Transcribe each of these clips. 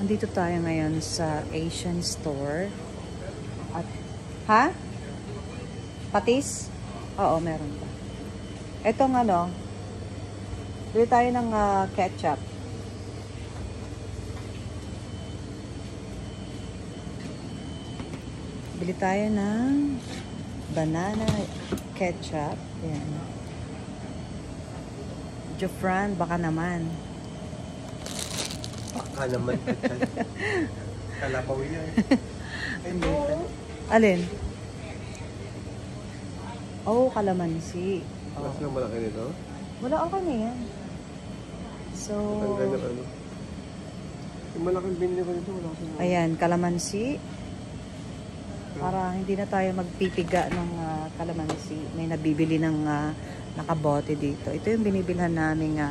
Andito tayo ngayon sa Asian store. At, ha? Patis? Oo, meron pa. Etong ano, bili tayo ng ketchup. Bili tayo ng banana ketchup. Ayan. Jofran, baka naman. Baka naman. Kalabaw yan. Ito. Alin? Oh, kalamansi. Oh. Mas lang malaki nito? Wala ako na yan. So, ang ganda ano. Yung malaking binili ko nito, wala ko na. ayan, kalamansi. Para hindi na tayo magpipiga ng kalamansi. May nabibili ng nakabote dito. Ito yung binibilhan naming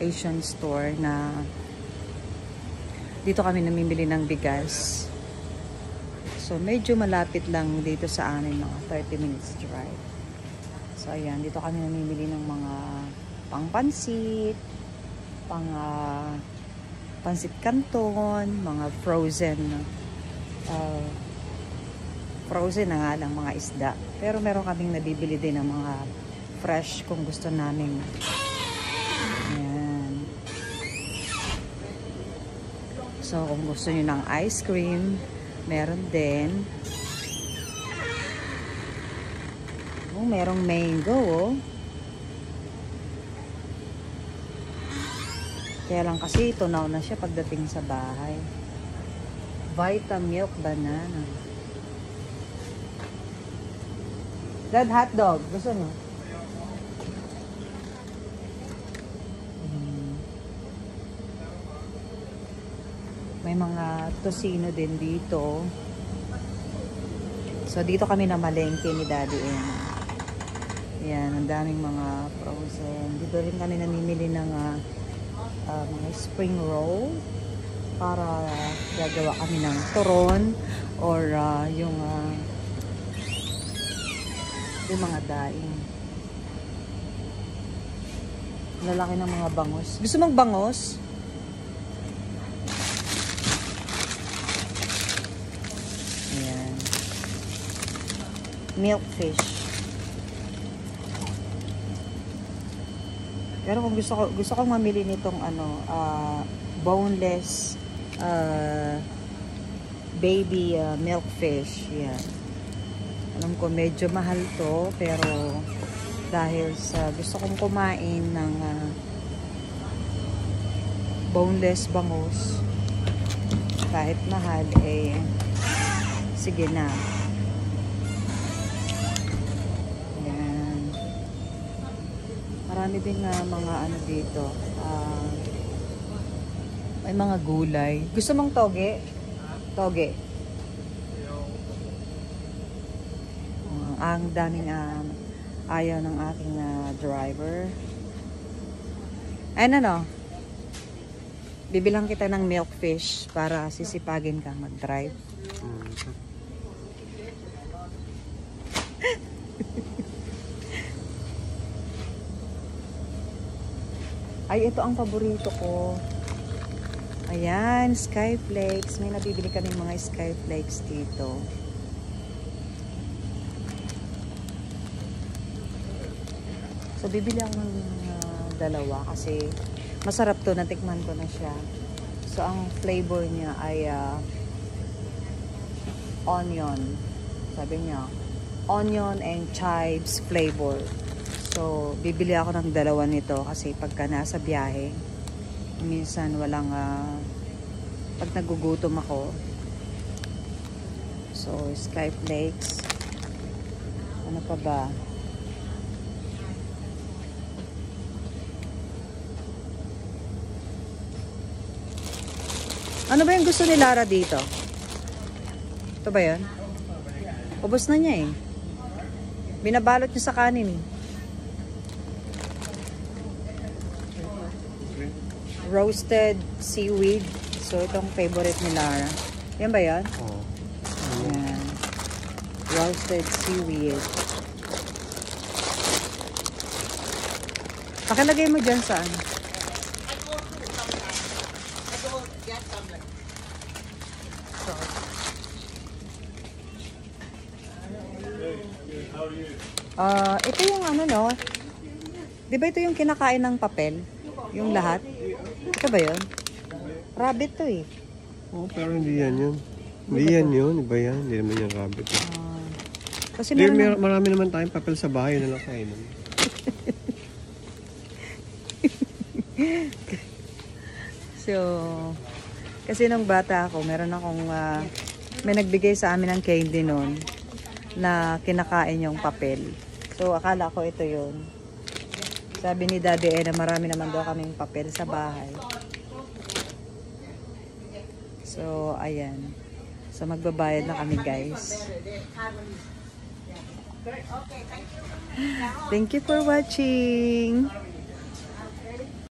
Asian store na dito kami namimili ng bigas. So, medyo malapit lang dito sa amin, mga 30 minutes drive. So, ayan, dito kami namimili ng mga pangpansit, pansit canton, mga frozen na nga lang mga isda. Pero meron kaming nabibili din ng mga fresh kung gusto namin. Ayan. So, kung gusto nyo ng ice cream, meron din. Oh, merong mango, oh. Kaya lang kasi tunaw na siya pagdating sa bahay. Vitamilk banana. Dad, hotdog. Gusto nyo? May mga tosino din dito. So, dito kami na malengke ni Daddy. Ayan, ang daming mga frozen. Dito rin kami namimili ng mga spring roll para gagawa kami ng turon or yung mga daing. Lalaki ng mga bangos. Gusto mong bangos? Ayan. Milk fish. Pero kung gusto kong mamili nitong boneless baby milk fish. Yan. Alam ko medyo mahal to, pero dahil sa gusto kong kumain ng boneless bangus, kahit mahal, sige na. Yan. Marami din mga ano dito. May mga gulay. Gusto mong toge? Toge. Ang daming ayaw ng aking driver. Ayun ano, bibilang kita ng milk fish para sisipagin ka mag-drive. Ay, ito ang paborito ko. Ayan, Skyflakes. May nabibili kami mga Skyflakes dito. So, bibili ako ng dalawa kasi masarap to. Natikman ko na siya. So, ang flavor niya ay onion. Sabi niya, onion and chives flavor. So, bibili ako ng dalawa nito kasi pagka nasa biyahe, minsan walang, pag nagugutom ako. So, Skyflakes. Ano pa ba? Ano ba yung gusto ni Lara dito? Ito ba yun? Ubos na niya eh. Binabalot niya sa kanin eh. Roasted seaweed. So, itong favorite ni Lara. Yan ba yan? Oo. Yan. Roasted seaweed. Pakilagay mo dyan saan? Ito yung ano, no? Di ba ito yung kinakain ng papel? Yung lahat? Ito ba yun? Rabbit to eh. Oo, pero hindi yan yun. Hindi yan yun. Iba yan. Hindi naman yung rabbit. Kasi Hindi, meron marami naman tayong papel sa bahay na nakainan. So, kasi nung bata ako, meron akong, may nagbigay sa amin ng candy noon na kinakain yung papel. So, akala ko ito yun. Sabi ni Daddy na marami naman daw kaming papel sa bahay. So, ayan. So, magbabayad na kami, guys. Thank you for watching.